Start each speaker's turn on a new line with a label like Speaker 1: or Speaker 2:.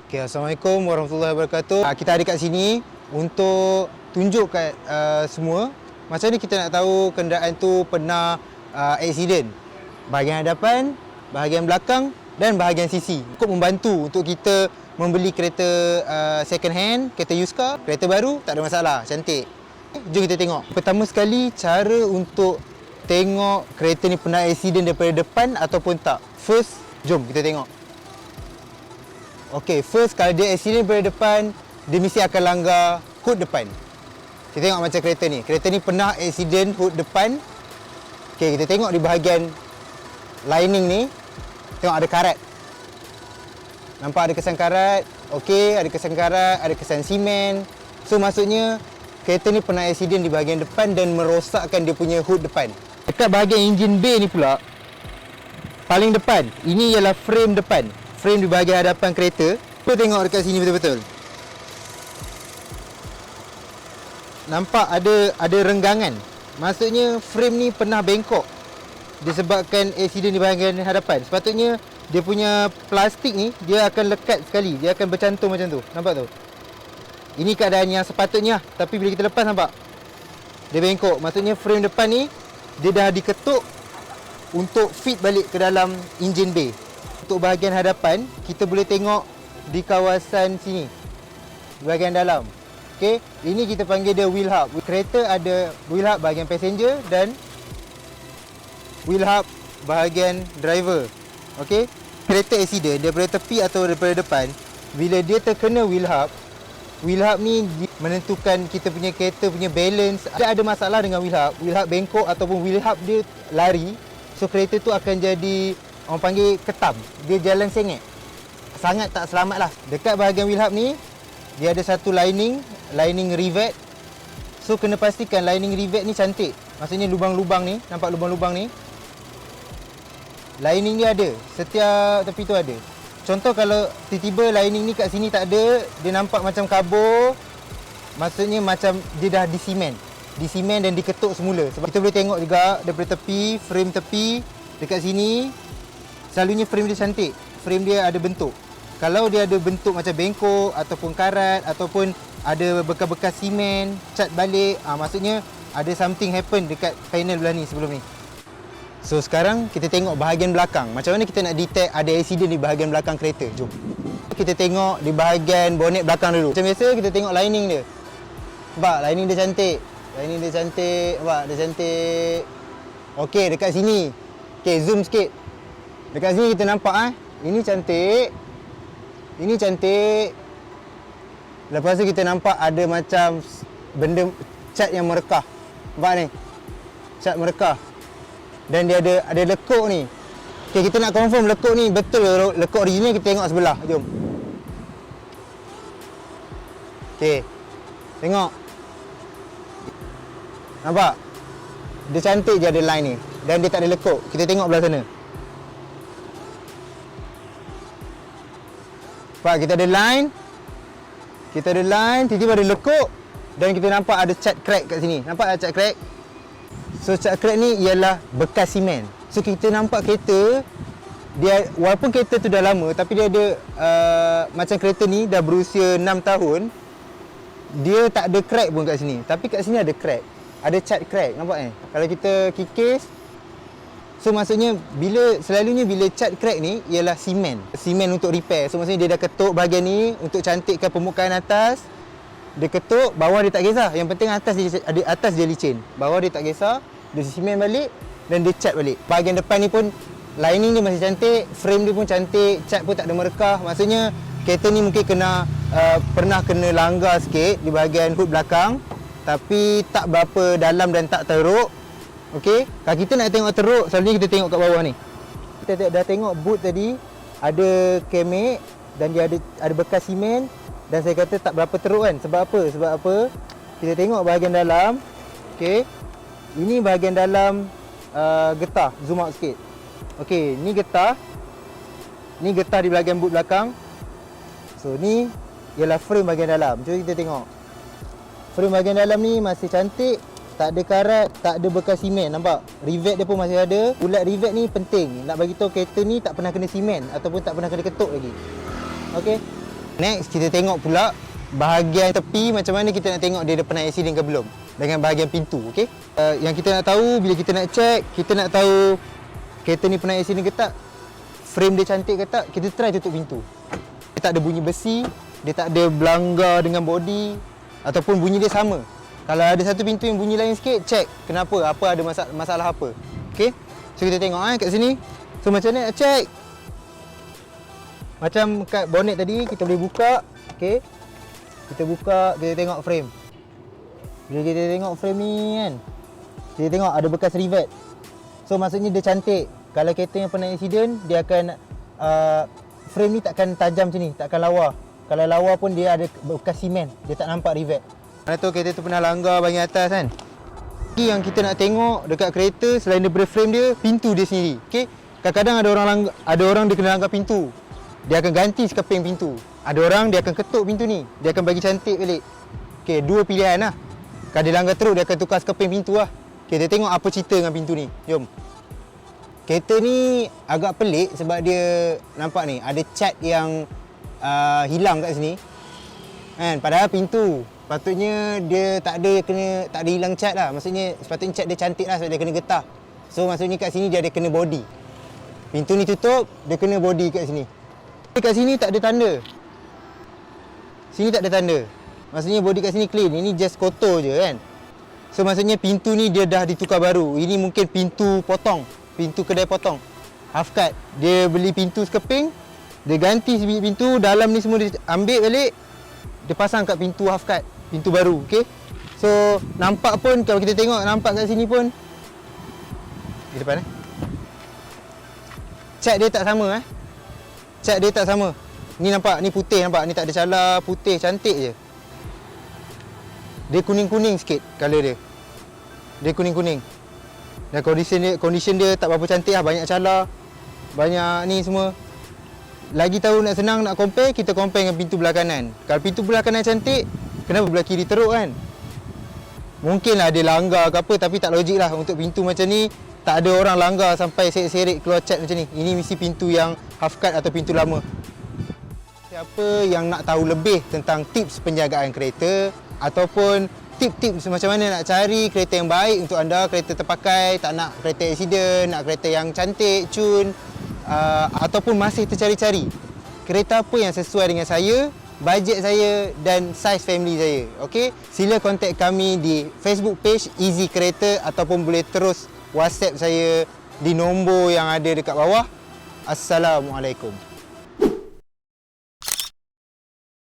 Speaker 1: Okay, Assalamualaikum warahmatullahi wabarakatuh. Kita ada kat sini untuk tunjuk kat semua macam mana kita nak tahu kenderaan tu pernah accident. Bahagian hadapan, bahagian belakang dan bahagian sisi. Cukup membantu untuk kita membeli kereta second hand, kereta used car, kereta baru, tak ada masalah, cantik. Jom kita tengok. Pertama sekali, cara untuk tengok kereta ni pernah accident daripada depan ataupun tak. First, jom kita tengok. Okay, first kalau dia accident daripada depan, dia mesti akan langgar hood depan. Kita tengok macam kereta ni. Kereta ni pernah accident hood depan. Okay, kita tengok di bahagian lining ni. Tengok ada karat. Nampak ada kesan karat. Okay, ada kesan karat, ada kesan simen. So maksudnya kereta ni pernah accident di bahagian depan dan merosakkan dia punya hood depan. Dekat bahagian enjin bay ni pula, paling depan, ini ialah frame depan. Frame di bahagian hadapan kereta. Kita tengok dekat sini betul-betul. Nampak ada renggangan. Maksudnya frame ni pernah bengkok disebabkan accident di bahagian hadapan. Sepatutnya dia punya plastik ni dia akan lekat sekali. Dia akan bercantum macam tu. Nampak tu? Ini keadaan yang sepatutnya. Tapi bila kita lepas nampak dia bengkok. Maksudnya frame depan ni dia dah diketuk untuk fit balik ke dalam engine bay. Untuk bahagian hadapan, kita boleh tengok di kawasan sini, bahagian dalam. Okey, ini kita panggil dia wheel hub. Kereta ada wheel hub bahagian passenger dan wheel hub bahagian driver. Okey, kereta accident daripada tepi atau daripada depan, bila dia terkena wheel hub ni menentukan kita punya kereta punya balance. Ada masalah dengan wheel hub bengkok ataupun wheel hub dia lari, so kereta tu akan jadi, orang panggil ketam. Dia jalan sengit. Sangat tak selamat lah. Dekat bahagian wheel hub ni, dia ada satu lining rivet. So kena pastikan lining rivet ni cantik. Maksudnya lubang-lubang ni, nampak lubang-lubang ni, lining ni ada. Setiap tepi tu ada. Contoh kalau tiba-tiba lining ni kat sini tak ada, dia nampak macam kabur, maksudnya macam dia dah disimen dan diketuk semula. Sebab kita boleh tengok juga daripada tepi, frame tepi dekat sini, selalunya frame dia cantik. Frame dia ada bentuk. Kalau dia ada bentuk macam bengkok ataupun karat ataupun ada bekas-bekas simen, cat balik, maksudnya ada something happen dekat panel belah ni sebelum ni. So sekarang kita tengok bahagian belakang. Macam mana kita nak detect ada accident di bahagian belakang kereta. Jom. Kita tengok di bahagian bonnet belakang dulu. Macam biasa kita tengok lining dia. Nampak lining dia cantik. Nampak dia cantik. Okey, dekat sini. Okey, zoom sikit. Dekat sini kita nampak ini cantik. Ini cantik. Lepas tu kita nampak ada macam benda cat yang merekah. Nampak ni? Cat merekah. Dan dia ada lekuk ni. Okey, kita nak confirm lekuk ni betul lekuk original, kita tengok sebelah. Jom. Okey. Tengok. Nampak? Dia cantik je ada line ni. Dan dia tak ada lekuk. Kita tengok belah sana. Nampak, kita ada line. Tiba-tiba ada lekuk. Dan kita nampak ada cat crack kat sini. Nampak cat crack? So cat crack ni ialah bekas simen. So kita nampak kereta dia, walaupun kereta tu dah lama, tapi dia ada macam kereta ni dah berusia 6 tahun, dia tak ada crack pun kat sini. Tapi kat sini ada crack. Ada cat crack, nampak ni? Kalau kita kikis, so maksudnya selalunya bila cat crack ni ialah simen untuk repair. So maksudnya dia dah ketuk bahagian ni untuk cantikkan permukaan atas. Dia ketuk, bawah dia tak kisah. Yang penting atas dia licin. Bawah dia tak kisah. Dia simen balik dan dia cat balik. Bahagian depan ni pun lining dia masih cantik, frame dia pun cantik, cat pun tak ada merekah. Maksudnya kereta ni mungkin pernah kena langgar sikit di bahagian hood belakang, tapi tak berapa dalam dan tak teruk. Okey, kalau kita nak tengok teruk, selalunya kita tengok kat bawah ni. Kita dah tengok boot tadi ada kemek dan dia ada bekas simen. Dan saya kata tak berapa teruk kan. Sebab apa? Kita tengok bahagian dalam. Okey. Ini bahagian dalam getah. Zoom out sikit. Okey, ni getah. Ni getah di bahagian boot belakang. So ni ialah frame bahagian dalam. Jom kita tengok. Frame bahagian dalam ni masih cantik. Tak ada karat, tak ada bekas simen. Nampak? Rivet dia pun masih ada. Ulat rivet ni penting. Nak bagi tahu kereta ni tak pernah kena simen ataupun tak pernah kena ketuk lagi. Okey. Next, kita tengok pula bahagian tepi macam mana kita nak tengok dia ada pernah accident ke belum. Dengan bahagian pintu, okey? Yang kita nak tahu bila kita nak check, kita nak tahu kereta ni pernah accident ke tak, frame dia cantik ke tak, kita try tutup pintu. Dia tak ada bunyi besi, dia tak ada belanggar dengan body ataupun bunyi dia sama. Kalau ada satu pintu yang bunyi lain sikit, check kenapa, apa ada masalah apa. Okey? So kita tengok kat sini. So macam mana nak check? Macam kat bonnet tadi kita boleh buka, okey. Kita buka, kita tengok frame. Bila kita tengok frame ni kan, kita tengok ada bekas rivet. So maksudnya dia cantik. Kalau kereta yang pernah accident, dia akan frame ni takkan tajam macam ni, takkan lawa. Kalau lawa pun dia ada bekas simen, dia tak nampak rivet. Mana tu kereta tu pernah langgar bahagian atas kan. Yang kita nak tengok dekat kereta selain daripada frame dia, pintu dia sendiri. Okey. Kadang-kadang ada orang dia kena langgar pintu. Dia akan ganti sekeping pintu. Ada orang dia akan ketuk pintu ni, dia akan bagi cantik balik. Okey, dua pilihan lah. Kalau dia langgar teruk, dia akan tukar sekeping pintu lah. Okay, kita tengok apa cerita dengan pintu ni. Jom. Kereta ni agak pelik sebab dia nampak ni ada cat yang hilang kat sini. Kan? Padahal pintu patutnya dia tak ada hilang cat lah. Maksudnya sepatutnya cat dia cantik lah sebab dia kena getah. So maksudnya kat sini dia ada kena body. Pintu ni tutup, dia kena body kat sini. Kat sini tak ada tanda. Sini tak ada tanda. Maksudnya body kat sini clean. Ini just kotor je kan. So maksudnya pintu ni dia dah ditukar baru. Ini mungkin pintu potong, pintu kedai potong, half cut. Dia beli pintu sekeping, dia ganti sebiji pintu, dalam ni semua dia ambil balik, dia pasang kat pintu half cut, pintu baru. Okay. So nampak pun, kalau kita tengok nampak kat sini pun di depan cat dia tak sama cat dia tak sama. Ni nampak, ni putih nampak, ni tak ada cala, putih cantik je. Dia kuning-kuning sikit color dia. Dia kuning-kuning. Dan condition dia tak berapa cantik lah, banyak cala, banyak ni semua. Lagi tahu nak senang nak compare, kita compare dengan pintu belah kanan. Kalau pintu belah kanan cantik, kenapa belah kiri teruk kan? Mungkinlah dia langgar ke apa, tapi tak logik lah untuk pintu macam ni. Tak ada orang langgar sampai seret-seret keluar cat macam ni. Ini mesti pintu yang half cut atau pintu lama. Siapa yang nak tahu lebih tentang tips penjagaan kereta ataupun tips macam mana nak cari kereta yang baik untuk anda, kereta terpakai, tak nak kereta accident, nak kereta yang cantik, cun, ataupun masih tercari-cari kereta apa yang sesuai dengan saya, bajet saya dan saiz family saya. Okey, sila kontak kami di Facebook page Easy Kereta ataupun boleh terus WhatsApp saya di nombor yang ada dekat bawah. Assalamualaikum.